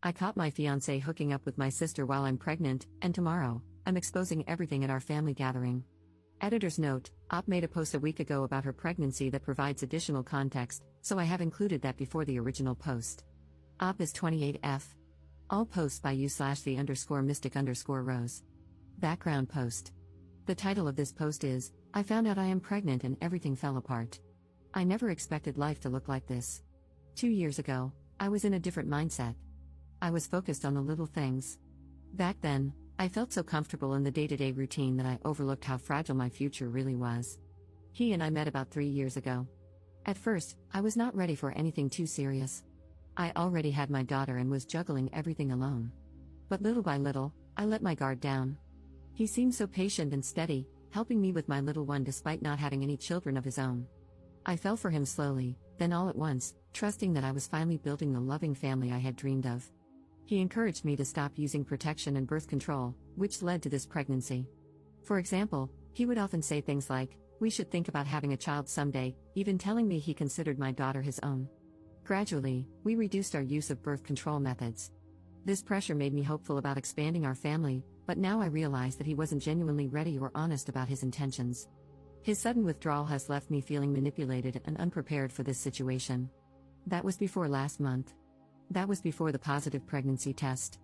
I caught my fiancé hooking up with my sister while I'm pregnant, and tomorrow, I'm exposing everything at our family gathering. Editor's note: Op made a post a week ago about her pregnancy that provides additional context, so I have included that before the original post. Op is 28F. All posts by you/the_mystic_rose. Background post. The title of this post is, I found out I am pregnant and everything fell apart. I never expected life to look like this. 2 years ago, I was in a different mindset. I was focused on the little things. Back then, I felt so comfortable in the day-to-day routine that I overlooked how fragile my future really was. He and I met about 3 years ago. At first, I was not ready for anything too serious. I already had my daughter and was juggling everything alone. But little by little, I let my guard down. He seemed so patient and steady, helping me with my little one despite not having any children of his own. I fell for him slowly, then all at once, trusting that I was finally building the loving family I had dreamed of. He encouraged me to stop using protection and birth control, which led to this pregnancy. For example, he would often say things like, "We should think about having a child someday," even telling me he considered my daughter his own. Gradually, we reduced our use of birth control methods. This pressure made me hopeful about expanding our family, but now I realize that he wasn't genuinely ready or honest about his intentions. His sudden withdrawal has left me feeling manipulated and unprepared for this situation. That was before last month. That was before the positive pregnancy test.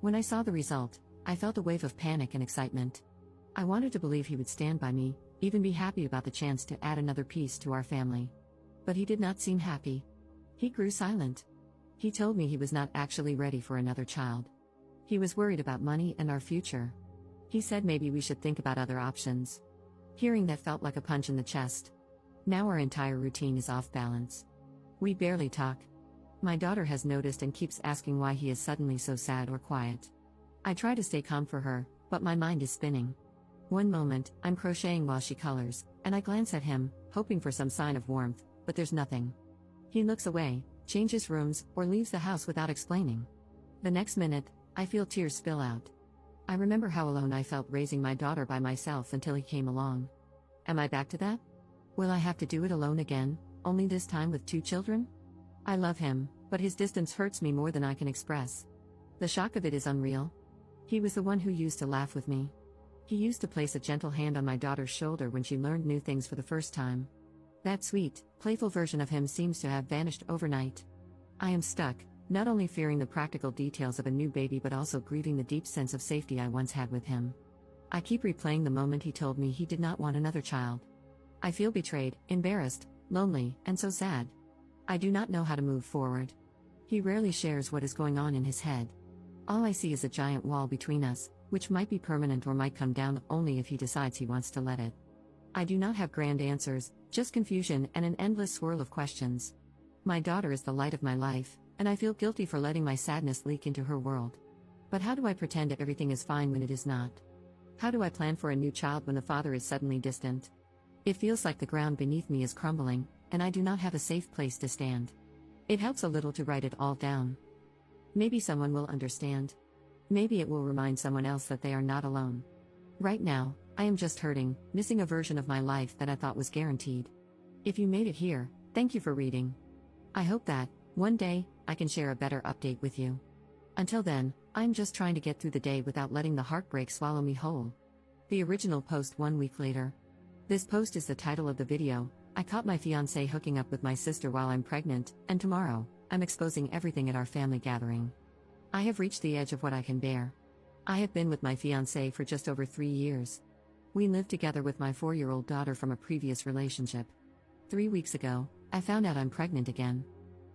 When I saw the result, I felt a wave of panic and excitement. I wanted to believe he would stand by me, even be happy about the chance to add another piece to our family. But he did not seem happy. He grew silent. He told me he was not actually ready for another child. He was worried about money and our future. He said maybe we should think about other options. Hearing that felt like a punch in the chest. Now our entire routine is off balance. We barely talk. My daughter has noticed and keeps asking why he is suddenly so sad or quiet. I try to stay calm for her, but my mind is spinning. One moment, I'm crocheting while she colors, and I glance at him, hoping for some sign of warmth, but there's nothing. He looks away, changes rooms, or leaves the house without explaining. The next minute, I feel tears spill out. I remember how alone I felt raising my daughter by myself until he came along. Am I back to that? Will I have to do it alone again, only this time with 2 children? I love him, but his distance hurts me more than I can express. The shock of it is unreal. He was the one who used to laugh with me. He used to place a gentle hand on my daughter's shoulder when she learned new things for the first time. That sweet, playful version of him seems to have vanished overnight. I am stuck, not only fearing the practical details of a new baby but also grieving the deep sense of safety I once had with him. I keep replaying the moment he told me he did not want another child. I feel betrayed, embarrassed, lonely, and so sad. I do not know how to move forward. He rarely shares what is going on in his head. All I see is a giant wall between us, which might be permanent or might come down only if he decides he wants to let it. I do not have grand answers, just confusion and an endless swirl of questions. My daughter is the light of my life, and I feel guilty for letting my sadness leak into her world. But how do I pretend everything is fine when it is not? How do I plan for a new child when the father is suddenly distant? It feels like the ground beneath me is crumbling, and I do not have a safe place to stand. It helps a little to write it all down. Maybe someone will understand. Maybe it will remind someone else that they are not alone. Right now, I am just hurting, missing a version of my life that I thought was guaranteed. If you made it here, thank you for reading. I hope that, one day, I can share a better update with you. Until then, I'm just trying to get through the day without letting the heartbreak swallow me whole. The original post 1 week later. This post is the title of the video. I caught my fiancé hooking up with my sister while I'm pregnant, and tomorrow, I'm exposing everything at our family gathering. I have reached the edge of what I can bear. I have been with my fiancé for just over 3 years. We lived together with my 4-year-old daughter from a previous relationship. 3 weeks ago, I found out I'm pregnant again.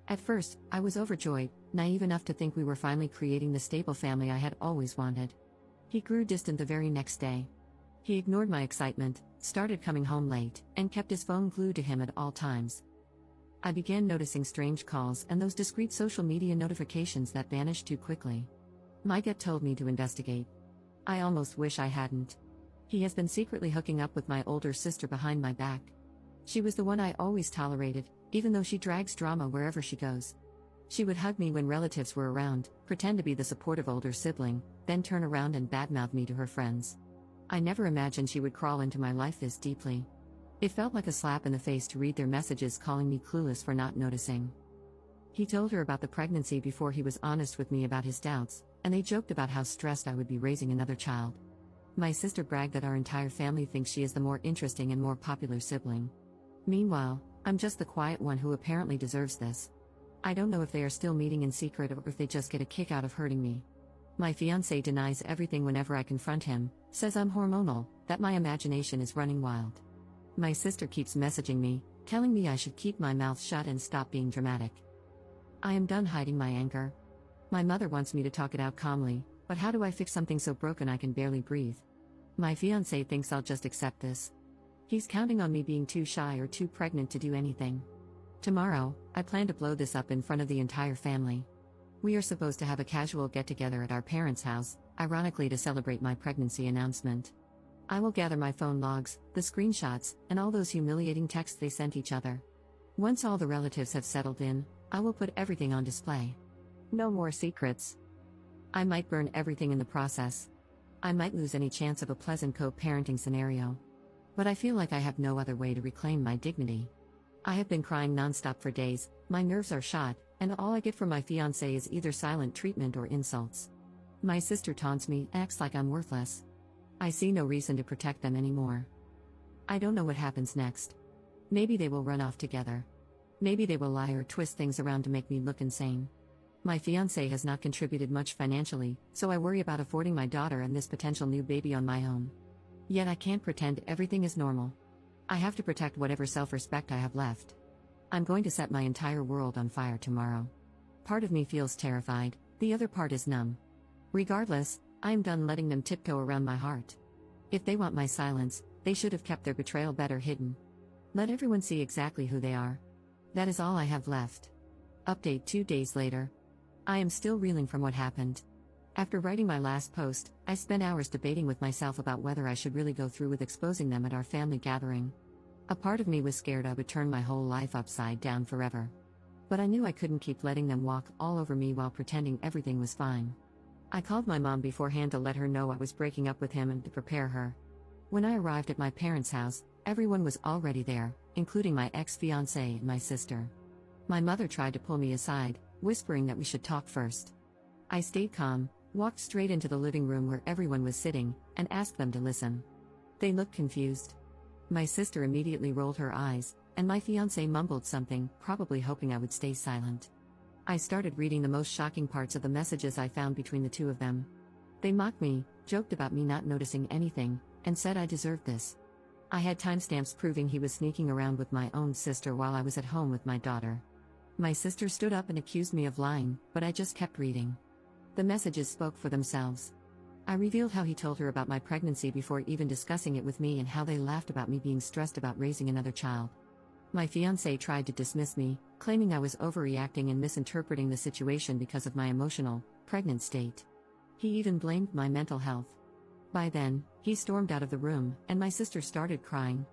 At first, I was overjoyed, naive enough to think we were finally creating the stable family I had always wanted. He grew distant the very next day. He ignored my excitement, started coming home late, and kept his phone glued to him at all times. I began noticing strange calls and those discreet social media notifications that vanished too quickly. My gut told me to investigate. I almost wish I hadn't. He has been secretly hooking up with my older sister behind my back. She was the one I always tolerated, even though she drags drama wherever she goes. She would hug me when relatives were around, pretend to be the supportive older sibling, then turn around and badmouth me to her friends. I never imagined she would crawl into my life this deeply. It felt like a slap in the face to read their messages calling me clueless for not noticing. He told her about the pregnancy before he was honest with me about his doubts, and they joked about how stressed I would be raising another child. My sister bragged that our entire family thinks she is the more interesting and more popular sibling. Meanwhile, I'm just the quiet one who apparently deserves this. I don't know if they are still meeting in secret or if they just get a kick out of hurting me. My fiancé denies everything whenever I confront him, says I'm hormonal, that my imagination is running wild. My sister keeps messaging me, telling me I should keep my mouth shut and stop being dramatic. I am done hiding my anger. My mother wants me to talk it out calmly, but how do I fix something so broken I can barely breathe? My fiancé thinks I'll just accept this. He's counting on me being too shy or too pregnant to do anything. Tomorrow, I plan to blow this up in front of the entire family. We are supposed to have a casual get-together at our parents' house, ironically to celebrate my pregnancy announcement. I will gather my phone logs, the screenshots, and all those humiliating texts they sent each other. Once all the relatives have settled in, I will put everything on display. No more secrets. I might burn everything in the process. I might lose any chance of a pleasant co-parenting scenario. But I feel like I have no other way to reclaim my dignity. I have been crying nonstop for days, my nerves are shot, and all I get from my fiancé is either silent treatment or insults. My sister taunts me, acts like I'm worthless. I see no reason to protect them anymore. I don't know what happens next. Maybe they will run off together. Maybe they will lie or twist things around to make me look insane. My fiancé has not contributed much financially, so I worry about affording my daughter and this potential new baby on my own. Yet I can't pretend everything is normal. I have to protect whatever self-respect I have left. I'm going to set my entire world on fire tomorrow. Part of me feels terrified, the other part is numb. Regardless, I am done letting them tiptoe around my heart. If they want my silence, they should have kept their betrayal better hidden. Let everyone see exactly who they are. That is all I have left. Update 2 days later. I am still reeling from what happened. After writing my last post, I spent hours debating with myself about whether I should really go through with exposing them at our family gathering. A part of me was scared I would turn my whole life upside down forever. But I knew I couldn't keep letting them walk all over me while pretending everything was fine. I called my mom beforehand to let her know I was breaking up with him and to prepare her. When I arrived at my parents' house, everyone was already there, including my ex-fiancé and my sister. My mother tried to pull me aside, whispering that we should talk first. I stayed calm, walked straight into the living room where everyone was sitting, and asked them to listen. They looked confused. My sister immediately rolled her eyes, and my fiancé mumbled something, probably hoping I would stay silent. I started reading the most shocking parts of the messages I found between the two of them. They mocked me, joked about me not noticing anything, and said I deserved this. I had timestamps proving he was sneaking around with my own sister while I was at home with my daughter. My sister stood up and accused me of lying, but I just kept reading. The messages spoke for themselves. I revealed how he told her about my pregnancy before even discussing it with me and how they laughed about me being stressed about raising another child. My fiancé tried to dismiss me, claiming I was overreacting and misinterpreting the situation because of my emotional, pregnant state. He even blamed my mental health. By then, he stormed out of the room, and my sister started crying.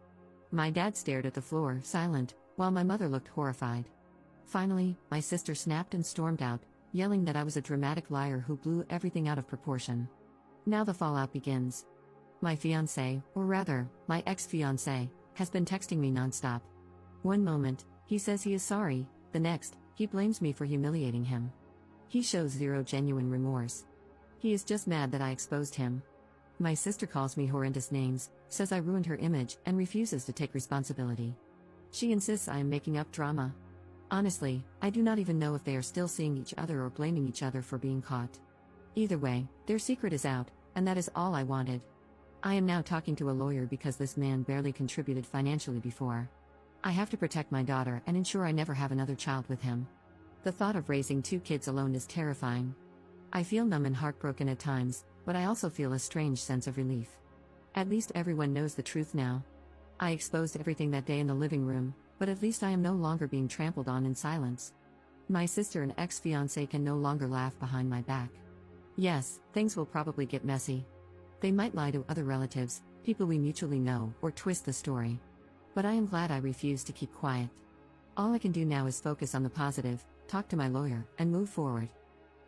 My dad stared at the floor, silent, while my mother looked horrified. Finally, my sister snapped and stormed out, yelling that I was a dramatic liar who blew everything out of proportion. Now the fallout begins. My fiancé, or rather, my ex-fiancé, has been texting me nonstop. One moment, he says he is sorry, the next, he blames me for humiliating him. He shows zero genuine remorse. He is just mad that I exposed him. My sister calls me horrendous names, says I ruined her image, and refuses to take responsibility. She insists I am making up drama. Honestly, I do not even know if they are still seeing each other or blaming each other for being caught. Either way, their secret is out, and that is all I wanted. I am now talking to a lawyer because this man barely contributed financially before. I have to protect my daughter and ensure I never have another child with him. The thought of raising 2 kids alone is terrifying. I feel numb and heartbroken at times, but I also feel a strange sense of relief. At least everyone knows the truth now. I exposed everything that day in the living room, but at least I am no longer being trampled on in silence. My sister and ex-fiancé can no longer laugh behind my back. Yes, things will probably get messy. They might lie to other relatives, people we mutually know, or twist the story. But I am glad I refused to keep quiet. All I can do now is focus on the positive, talk to my lawyer, and move forward.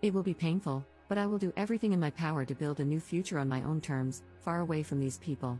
It will be painful, but I will do everything in my power to build a new future on my own terms, far away from these people.